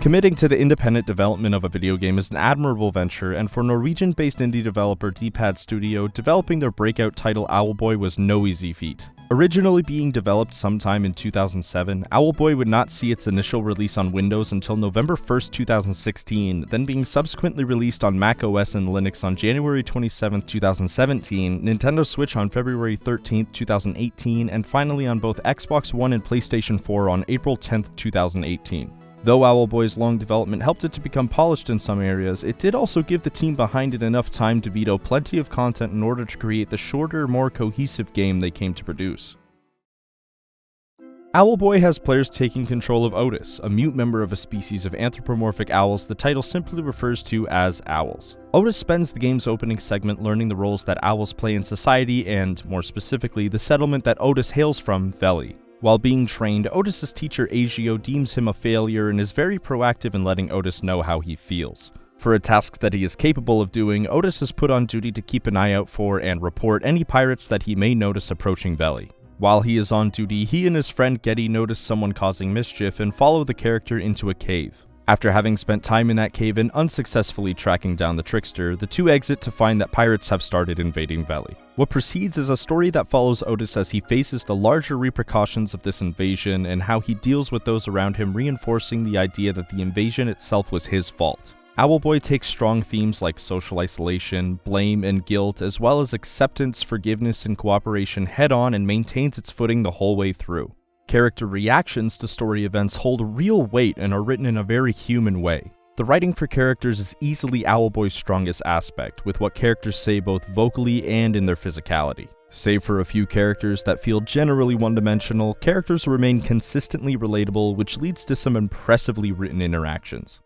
Committing to the independent development of a video game is an admirable venture, and for Norwegian-based indie developer D-Pad Studio, developing their breakout title Owlboy was no easy feat. Originally being developed sometime in 2007, Owlboy would not see its initial release on Windows until November 1st, 2016, then being subsequently released on Mac OS and Linux on January 27th, 2017, Nintendo Switch on February 13th, 2018, and finally on both Xbox One and PlayStation 4 on April 10th, 2018. Though Owlboy's long development helped it to become polished in some areas, it did also give the team behind it enough time to veto plenty of content in order to create the shorter, more cohesive game they came to produce. Owlboy has players taking control of Otis, a mute member of a species of anthropomorphic owls the title simply refers to as owls. Otis spends the game's opening segment learning the roles that owls play in society and, more specifically, the settlement that Otis hails from, Veli. While being trained, Otis's teacher Agio deems him a failure and is very proactive in letting Otis know how he feels. For a task that he is capable of doing, Otis is put on duty to keep an eye out for and report any pirates that he may notice approaching Veli. While he is on duty, he and his friend Getty notice someone causing mischief and follow the character into a cave. After having spent time in that cave and unsuccessfully tracking down the trickster, the two exit to find that pirates have started invading Veli. What precedes is a story that follows Otis as he faces the larger repercussions of this invasion and how he deals with those around him, reinforcing the idea that the invasion itself was his fault. Owlboy takes strong themes like social isolation, blame, and guilt, as well as acceptance, forgiveness, and cooperation head-on and maintains its footing the whole way through. Character reactions to story events hold real weight and are written in a very human way. The writing for characters is easily Owlboy's strongest aspect, with what characters say both vocally and in their physicality. Save for a few characters that feel generally one-dimensional, characters remain consistently relatable, which leads to some impressively written interactions.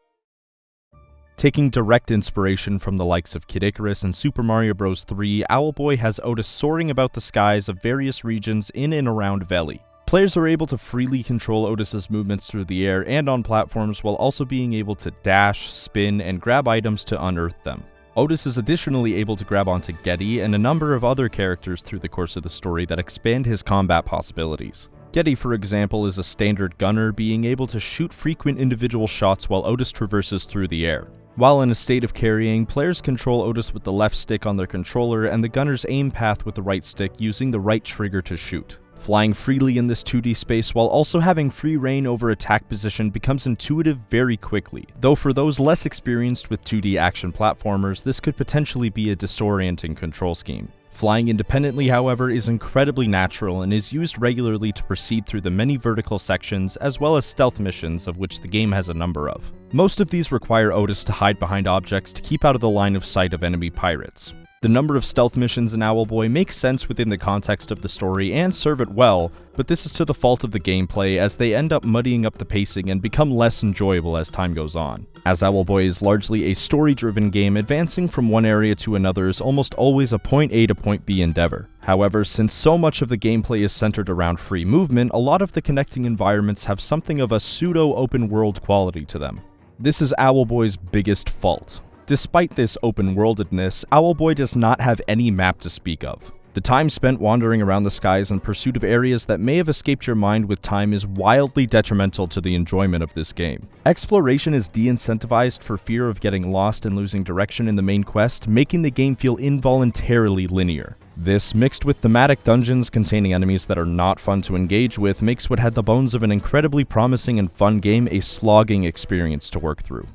Taking direct inspiration from the likes of Kid Icarus and Super Mario Bros. 3, Owlboy has Otis soaring about the skies of various regions in and around Veli. Players are able to freely control Otis's movements through the air and on platforms while also being able to dash, spin, and grab items to unearth them. Otis is additionally able to grab onto Getty and a number of other characters through the course of the story that expand his combat possibilities. Getty, for example, is a standard gunner, being able to shoot frequent individual shots while Otis traverses through the air. While in a state of carrying, players control Otis with the left stick on their controller and the gunner's aim path with the right stick using the right trigger to shoot. Flying freely in this 2D space while also having free reign over attack position becomes intuitive very quickly, though for those less experienced with 2D action platformers, this could potentially be a disorienting control scheme. Flying independently, however, is incredibly natural and is used regularly to proceed through the many vertical sections as well as stealth missions, of which the game has a number of. Most of these require Otis to hide behind objects to keep out of the line of sight of enemy pirates. The number of stealth missions in Owlboy makes sense within the context of the story and serve it well, but this is to the fault of the gameplay as they end up muddying up the pacing and become less enjoyable as time goes on. As Owlboy is largely a story-driven game, advancing from one area to another is almost always a point A to point B endeavor. However, since so much of the gameplay is centered around free movement, a lot of the connecting environments have something of a pseudo-open world quality to them. This is Owlboy's biggest fault. Despite this open-worldedness, Owlboy does not have any map to speak of. The time spent wandering around the skies in pursuit of areas that may have escaped your mind with time is wildly detrimental to the enjoyment of this game. Exploration is de-incentivized for fear of getting lost and losing direction in the main quest, making the game feel involuntarily linear. This, mixed with thematic dungeons containing enemies that are not fun to engage with, makes what had the bones of an incredibly promising and fun game a slogging experience to work through.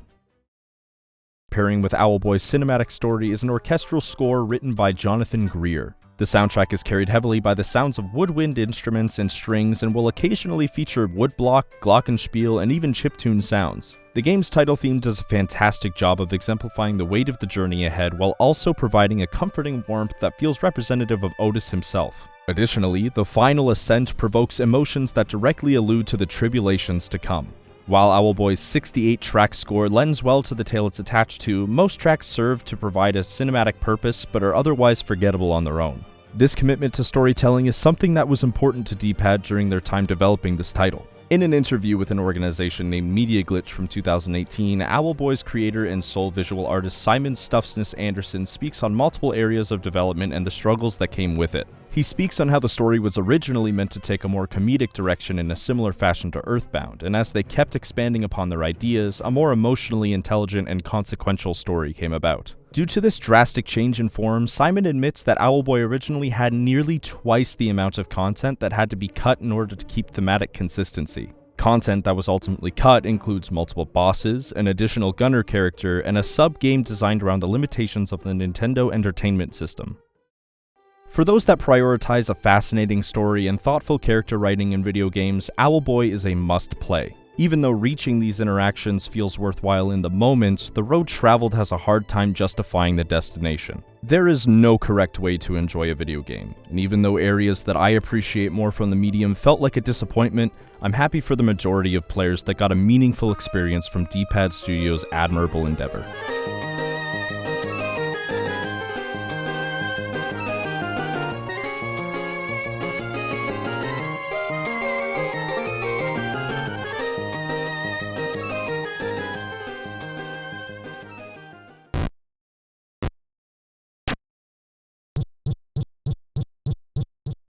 Pairing with Owlboy's cinematic story is an orchestral score written by Jonathan Greer. The soundtrack is carried heavily by the sounds of woodwind instruments and strings and will occasionally feature woodblock, glockenspiel, and even chiptune sounds. The game's title theme does a fantastic job of exemplifying the weight of the journey ahead while also providing a comforting warmth that feels representative of Otis himself. Additionally, the final ascent provokes emotions that directly allude to the tribulations to come. While Owlboy's 68-track score lends well to the tale it's attached to, most tracks serve to provide a cinematic purpose but are otherwise forgettable on their own. This commitment to storytelling is something that was important to D-Pad during their time developing this title. In an interview with an organization named Media Glitch from 2018, Owlboy's creator and sole visual artist Simon Stafsnes Andersen speaks on multiple areas of development and the struggles that came with it. He speaks on how the story was originally meant to take a more comedic direction in a similar fashion to Earthbound, and as they kept expanding upon their ideas, a more emotionally intelligent and consequential story came about. Due to this drastic change in form, Simon admits that Owlboy originally had nearly twice the amount of content that had to be cut in order to keep thematic consistency. Content that was ultimately cut includes multiple bosses, an additional gunner character, and a sub-game designed around the limitations of the Nintendo Entertainment System. For those that prioritize a fascinating story and thoughtful character writing in video games, Owlboy is a must-play. Even though reaching these interactions feels worthwhile in the moment, the road traveled has a hard time justifying the destination. There is no correct way to enjoy a video game, and even though areas that I appreciate more from the medium felt like a disappointment, I'm happy for the majority of players that got a meaningful experience from D-Pad Studios' admirable endeavor.